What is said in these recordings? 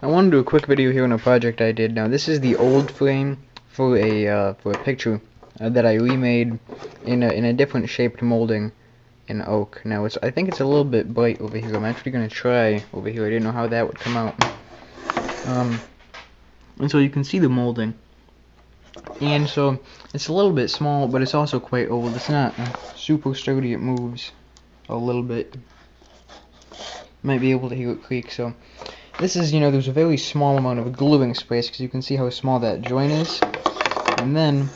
I want to do a quick video here on a project I did. Now this is the old frame for a picture that I remade in a different shaped molding in oak. Now I think it's a little bit bright over here. I'm actually gonna try over here. I didn't know how that would come out. And so you can see the molding. And so it's a little bit small, but it's also quite old. It's not super sturdy. It moves a little bit. Might be able to hear it creak. So this is, there's a very small amount of gluing space because you can see how small that joint is. And then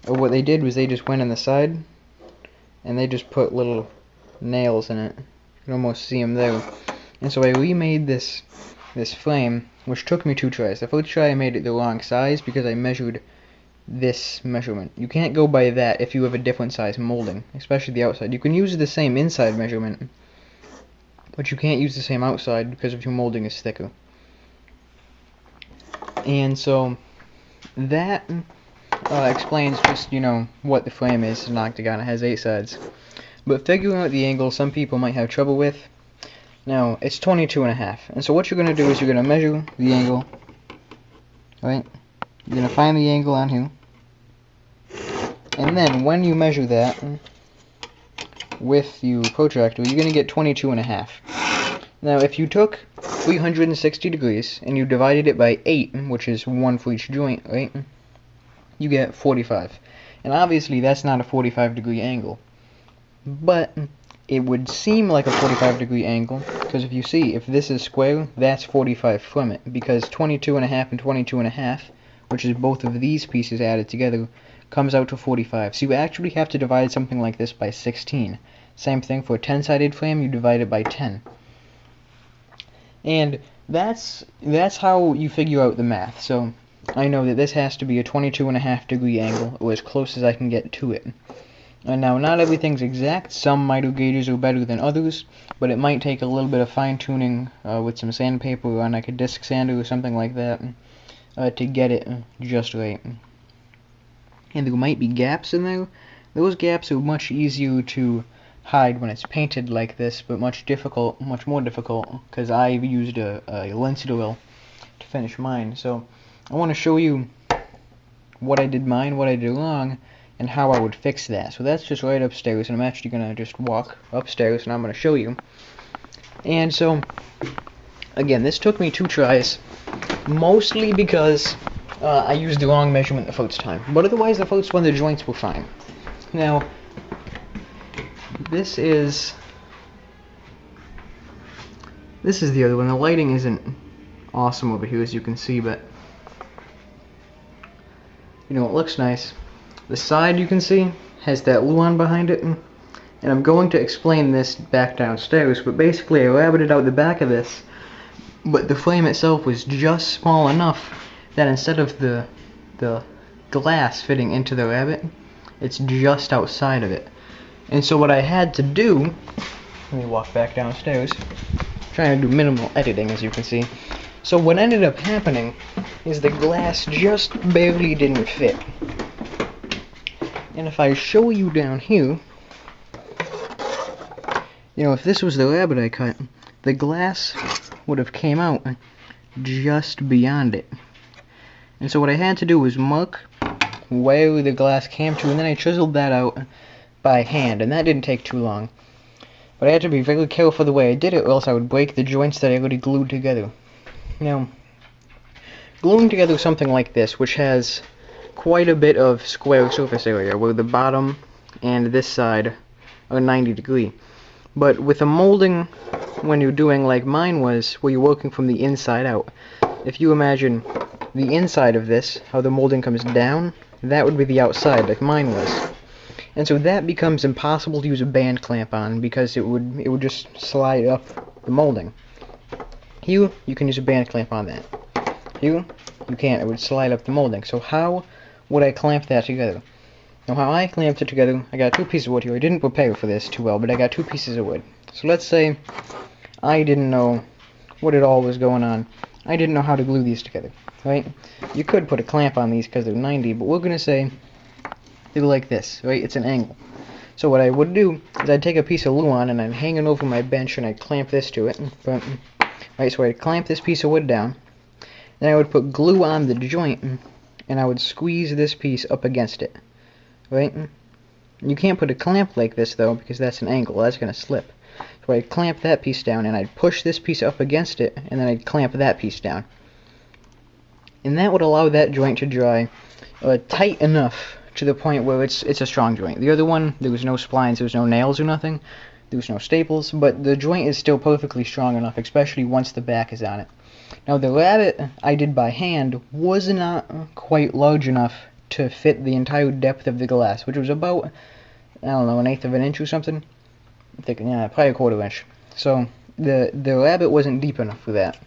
what they did was they just went on the side and they just put little nails in it. You can almost see them there. And so I remade this frame, which took me 2 tries. The first try I made it the wrong size because I measured this measurement. You can't go by that if you have a different size molding, especially the outside. You can use the same inside measurement, but you can't use the same outside because if your molding is thicker. And so that explains just, what the frame is. It's an octagon. It has 8 sides. But figuring out the angle, some people might have trouble with. Now, it's 22.5. And so what you're going to do is you're going to measure the angle. Right? You're going to find the angle on here. And then when you measure that with your protractor, you're going to get 22.5. Now, if you took 360 degrees and you divided it by 8, which is 1 for each joint, right? You get 45. And obviously that's not a 45-degree angle. But it would seem like a 45-degree angle, because if you see, if this is square, that's 45 from it, because 22.5 and 22.5, which is both of these pieces added together, comes out to 45. So you actually have to divide something like this by 16. Same thing for a 10-sided frame, you divide it by 10. And that's how you figure out the math. So I know that this has to be a 22.5-degree angle, or as close as I can get to it. And now, not everything's exact. Some miter gauges are better than others, but it might take a little bit of fine-tuning with some sandpaper or on like a disc sander or something like that to get it just right. And there might be gaps in there. Those gaps are much easier to hide when it's painted like this, but much more difficult, because I've used a linseed oil to finish mine. So I want to show you what I did mine, what I did wrong, and how I would fix that. So that's just right upstairs, and I'm actually going to just walk upstairs and I'm going to show you. And so, again, this took me 2 tries, mostly because I used the wrong measurement the first time. But otherwise, the first one, the joints were fine. Now, this is the other one. The lighting isn't awesome over here, as you can see, but it looks nice. The side, you can see, has that luan behind it, and I'm going to explain this back downstairs, but basically I rabbited out the back of this, but the frame itself was just small enough that instead of the glass fitting into the rabbet, it's just outside of it. And so what I had to do, let me walk back downstairs, trying to do minimal editing, as you can see. So what ended up happening is the glass just barely didn't fit. And if I show you down here, if this was the rabbet I cut, the glass would have came out just beyond it. And so what I had to do was mark where the glass came to, and then I chiseled that out by hand, and that didn't take too long. But I had to be very careful the way I did it, or else I would break the joints that I already glued together. Now, gluing together something like this, which has quite a bit of square surface area, where the bottom and this side are 90 degree. But with a molding, when you're doing like mine was, where you're working from the inside out, if you imagine the inside of this, how the molding comes down, that would be the outside, like mine was. And so that becomes impossible to use a band clamp on, because it would just slide up the molding. Here, you can use a band clamp on that. Here, you can't. It would slide up the molding. So how would I clamp that together? Now, how I clamped it together, I got 2 pieces of wood here. I didn't prepare for this too well, but I got 2 pieces of wood. So let's say I didn't know what it all was going on. I didn't know how to glue these together, right? You could put a clamp on these because they're 90, but we're going to say they're like this, right? It's an angle. So what I would do is I'd take a piece of luan and I'd hang it over my bench and I'd clamp this to it. Right, so I'd clamp this piece of wood down, Then I would put glue on the joint, and I would squeeze this piece up against it, right? You can't put a clamp like this though, because that's an angle, that's going to slip. So I'd clamp that piece down, and I'd push this piece up against it, and then I'd clamp that piece down. And that would allow that joint to dry tight enough to the point where it's a strong joint. The other one, there was no splines, there was no nails or nothing, there was no staples, but the joint is still perfectly strong enough, especially once the back is on it. Now the rabbet I did by hand was not quite large enough to fit the entire depth of the glass, which was about, I don't know, 1/8 of an inch or something. I'm thinking, yeah, probably 1/4 inch. So the rabbet wasn't deep enough for that.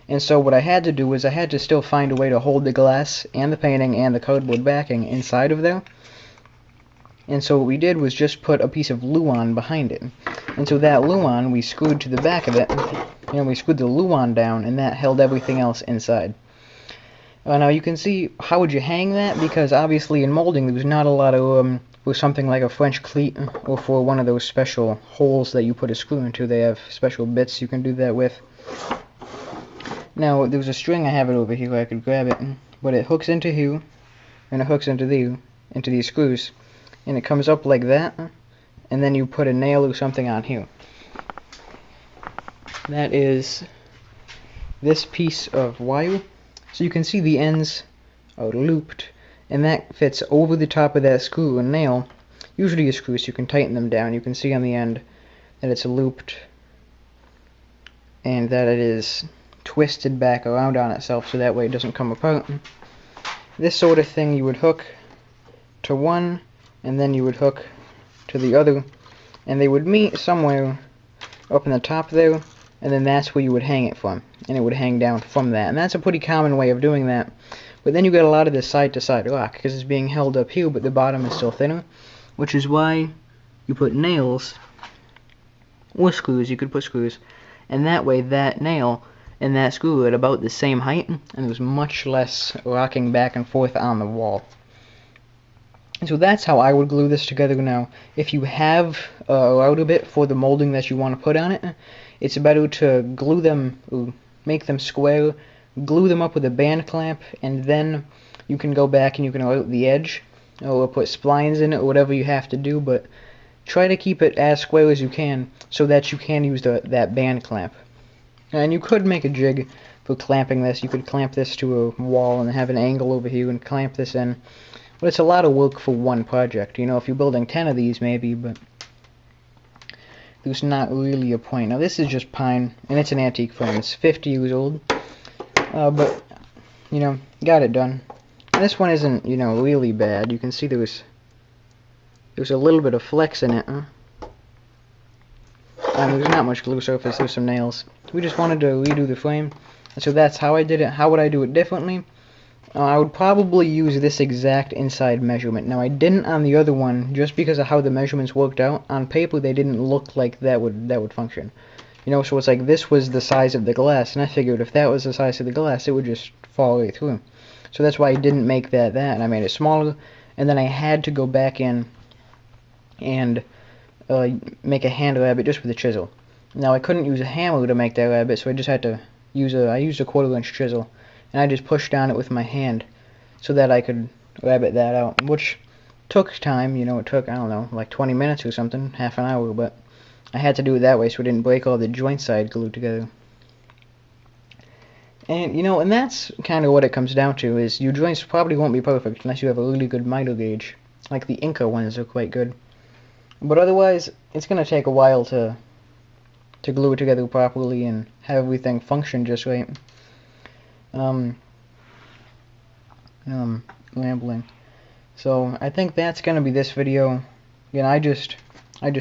And so what I had to do was I had to still find a way to hold the glass and the painting and the cardboard backing inside of there. And so what we did was just put a piece of Luan behind it. And so that Luan we screwed to the back of it, and we screwed the Luan down, and that held everything else inside. Now you can see, how would you hang that? Because obviously in molding there was not a lot of for something like a French cleat, or for one of those special holes that you put a screw into. They have special bits you can do that with. Now there was a string, I have it over here where I could grab it, but it hooks into here, and it hooks into these screws, and it comes up like that, and then you put a nail or something on here. That is this piece of wire. So you can see the ends are looped, and that fits over the top of that screw and nail. Usually a screw, so you can tighten them down. You can see on the end that it's looped and that it is twisted back around on itself, so that way it doesn't come apart. This sort of thing you would hook to one, and then you would hook to the other, and they would meet somewhere up in the top there, and then that's where you would hang it from, and it would hang down from that. And that's a pretty common way of doing that. But then you get a lot of this side-to-side rock, because it's being held up here, but the bottom is still thinner, which is why you put nails, or screws, you could put screws, and that way that nail and that screw are at about the same height, and there's much less rocking back and forth on the wall. And so that's how I would glue this together. Now, if you have a router bit for the molding that you want to put on it, it's better to glue them, or make them square, glue them up with a band clamp, and then you can go back and you can route the edge, or put splines in it, or whatever you have to do, but try to keep it as square as you can, so that you can use that band clamp. And you could make a jig for clamping this. You could clamp this to a wall and have an angle over here and clamp this in. But it's a lot of work for one project. You know, if you're building 10 of these maybe, but there's not really a point. Now this is just pine, and it's an antique frame. It's 50 years old. But, you know, got it done. And this one isn't, you know, really bad. You can see there's a little bit of flex in it. There's not much glue surface, there's some nails. We just wanted to redo the frame, and so that's how I did it. How would I do it differently? I would probably use this exact inside measurement. Now I didn't on the other one, just because of how the measurements worked out. On paper they didn't look like that would function. You know, so it's like this was the size of the glass, and I figured if that was the size of the glass, it would just fall right through. So that's why I didn't make that, and I made it smaller, and then I had to go back in and make a hand rabbet just with a chisel. Now I couldn't use a hammer to make that rabbet, so I just had to use I used a 1/4 inch chisel, and I just pushed on it with my hand so that I could rabbet that out, which took time. You know, it took, I don't know, like 20 minutes or something, half an hour, but I had to do it that way so it didn't break all the joints I had glued together. And, you know, and that's kind of what it comes down to, is your joints probably won't be perfect unless you have a really good miter gauge. Like the Inca ones are quite good. But otherwise, it's going to take a while to glue it together properly and have everything function just right. Rambling. So I think that's going to be this video. Again, I just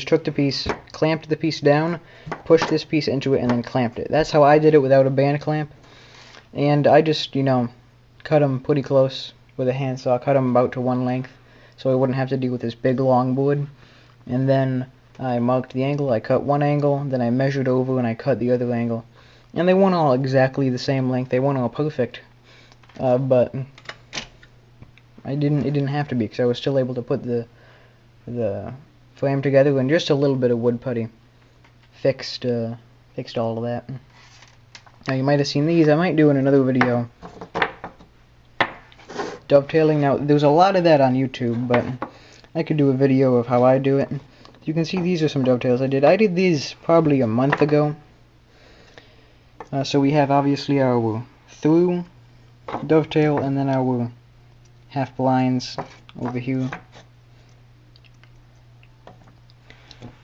took the piece, clamped the piece down, pushed this piece into it, and then clamped it. That's how I did it without a band clamp. And I just, you know, cut them pretty close with a handsaw, cut them about to one length, so I wouldn't have to deal with this big long board. And then I marked the angle, I cut one angle, then I measured over and I cut the other angle. And they weren't all exactly the same length, they weren't all perfect. But it didn't have to be, because I was still able to put the frame together, and just a little bit of wood putty fixed all of that. Now you might have seen these, I might do in another video, dovetailing. Now, there's a lot of that on YouTube, but I could do a video of how I do it. You can see these are some dovetails I did. I did these probably a month ago. So we have obviously our through dovetail and then our half blinds over here.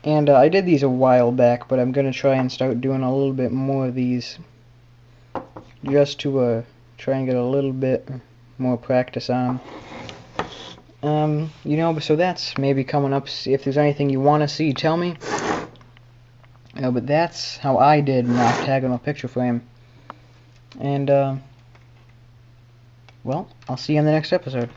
And I did these a while back, but I'm going to try and start doing a little bit more of these just to try and get a little bit more practice on them. You know, so that's maybe coming up. If there's anything you want to see, tell me. But that's how I did an octagonal picture frame. And, well, I'll see you in the next episode.